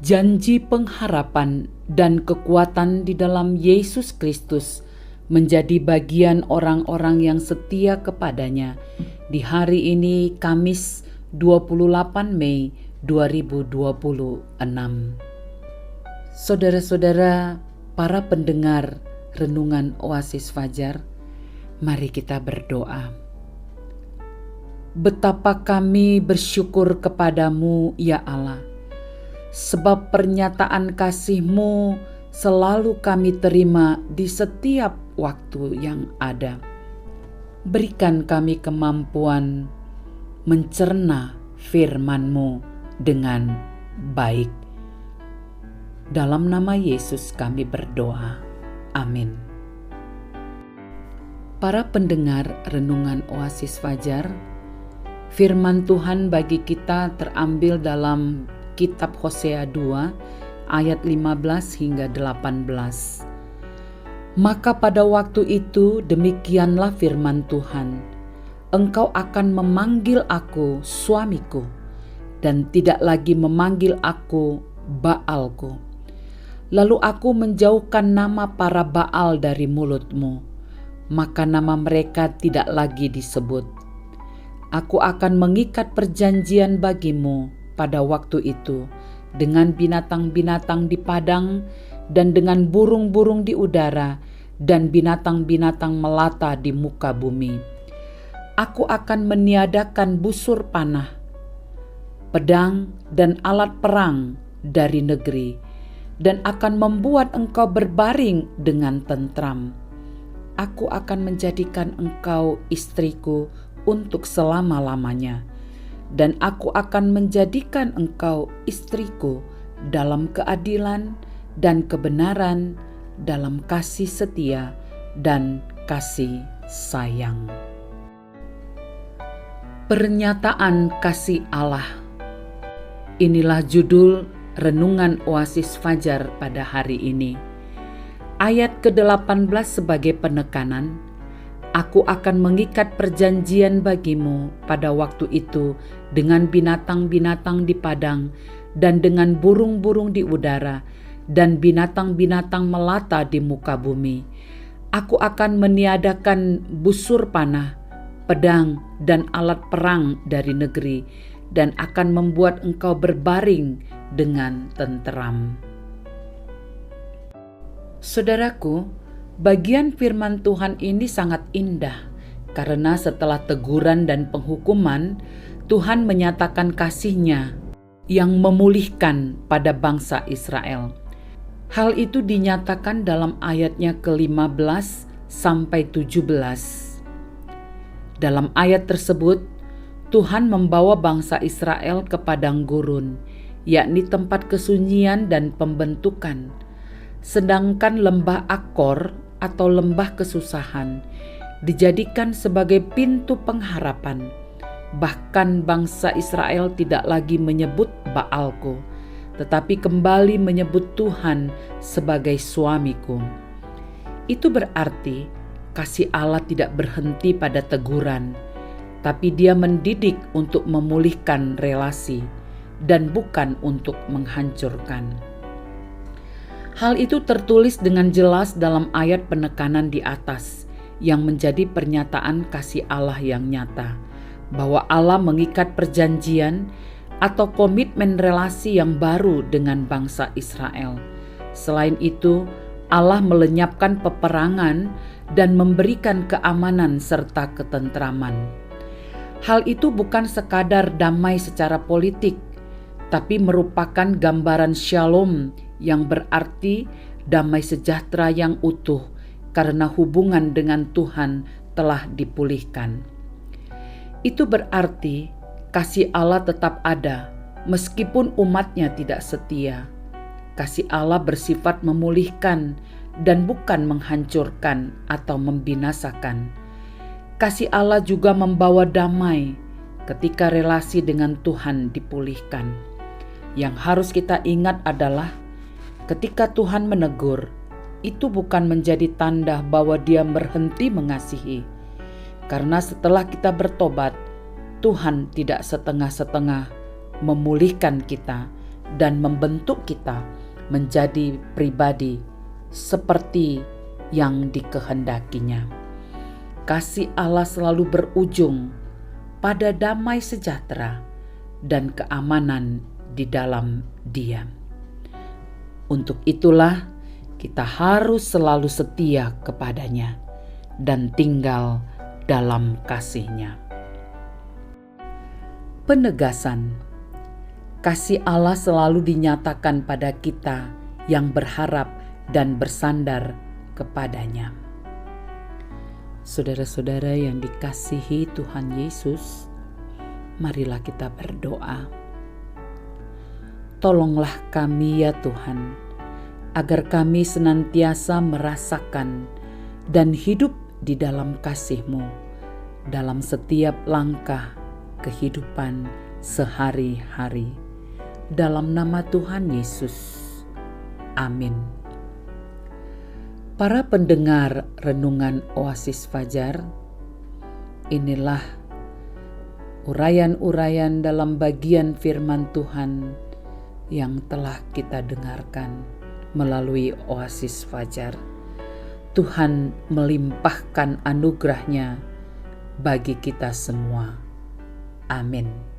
Janji pengharapan dan kekuatan di dalam Yesus Kristus menjadi bagian orang-orang yang setia kepadanya di hari ini, Kamis 28 Mei 2026. Saudara-saudara, para pendengar Renungan Oasis Fajar, mari kita berdoa. Betapa kami bersyukur kepadamu, ya Allah, sebab pernyataan kasih-Mu selalu kami terima di setiap waktu yang ada. Berikan kami kemampuan mencerna firman-Mu dengan baik. Dalam nama Yesus kami berdoa. Amin. Para pendengar Renungan Oasis Fajar, firman Tuhan bagi kita terambil dalam Kitab Hosea 2 ayat 15 hingga 18. Maka pada waktu itu demikianlah firman Tuhan, engkau akan memanggil aku suamiku, dan tidak lagi memanggil aku Baalku. Lalu aku menjauhkan nama para Baal dari mulutmu, maka nama mereka tidak lagi disebut. Aku akan mengikat perjanjian bagimu pada waktu itu dengan binatang-binatang di padang dan dengan burung-burung di udara dan binatang-binatang melata di muka bumi. Aku akan meniadakan busur panah, pedang dan alat perang dari negeri, dan akan membuat engkau berbaring dengan tentram. Aku akan menjadikan engkau istriku untuk selama-lamanya, dan aku akan menjadikan engkau istriku dalam keadilan dan kebenaran, dalam kasih setia dan kasih sayang. Pernyataan kasih Allah. Inilah judul Renungan Oasis Fajar pada hari ini. Ayat ke-18 sebagai penekanan, aku akan mengikat perjanjian bagimu pada waktu itu dengan binatang-binatang di padang dan dengan burung-burung di udara dan binatang-binatang melata di muka bumi. Aku akan meniadakan busur panah, pedang dan alat perang dari negeri, dan akan membuat engkau berbaring dengan tenteram. Saudaraku, bagian firman Tuhan ini sangat indah karena setelah teguran dan penghukuman, Tuhan menyatakan kasih-Nya yang memulihkan pada bangsa Israel. Hal itu dinyatakan dalam ayatnya ke-15 sampai 17. Dalam ayat tersebut, Tuhan membawa bangsa Israel ke padang gurun, yakni tempat kesunyian dan pembentukan. Sedangkan lembah Akor atau lembah kesusahan dijadikan sebagai pintu pengharapan. Bahkan bangsa Israel tidak lagi menyebut Baalku, tetapi kembali menyebut Tuhan sebagai suamiku. Itu berarti kasih Allah tidak berhenti pada teguran, tapi Dia mendidik untuk memulihkan relasi dan bukan untuk menghancurkan. Hal itu tertulis dengan jelas dalam ayat penekanan di atas yang menjadi pernyataan kasih Allah yang nyata, bahwa Allah mengikat perjanjian atau komitmen relasi yang baru dengan bangsa Israel. Selain itu, Allah melenyapkan peperangan dan memberikan keamanan serta ketentraman. Hal itu bukan sekadar damai secara politik, tapi merupakan gambaran shalom yang berarti damai sejahtera yang utuh karena hubungan dengan Tuhan telah dipulihkan. Itu berarti kasih Allah tetap ada meskipun umatnya tidak setia. Kasih Allah bersifat memulihkan dan bukan menghancurkan atau membinasakan. Kasih Allah juga membawa damai ketika relasi dengan Tuhan dipulihkan. Yang harus kita ingat adalah ketika Tuhan menegur, itu bukan menjadi tanda bahwa Dia berhenti mengasihi. Karena setelah kita bertobat, Tuhan tidak setengah-setengah memulihkan kita dan membentuk kita menjadi pribadi seperti yang dikehendakinya. Kasih Allah selalu berujung pada damai sejahtera dan keamanan di dalam Dia. Untuk itulah kita harus selalu setia kepadanya dan tinggal dalam kasih-Nya. Penegasan, kasih Allah selalu dinyatakan pada kita yang berharap dan bersandar kepadanya. Saudara-saudara yang dikasihi Tuhan Yesus, marilah kita berdoa. Tolonglah kami ya Tuhan, agar kami senantiasa merasakan dan hidup di dalam kasih-Mu dalam setiap langkah kehidupan sehari-hari. Dalam nama Tuhan Yesus. Amin. Para pendengar renungan Oasis Fajar, inilah uraian-uraian dalam bagian firman Tuhan yang telah kita dengarkan melalui Oasis Fajar. Tuhan melimpahkan anugerah-Nya bagi kita semua. Amin.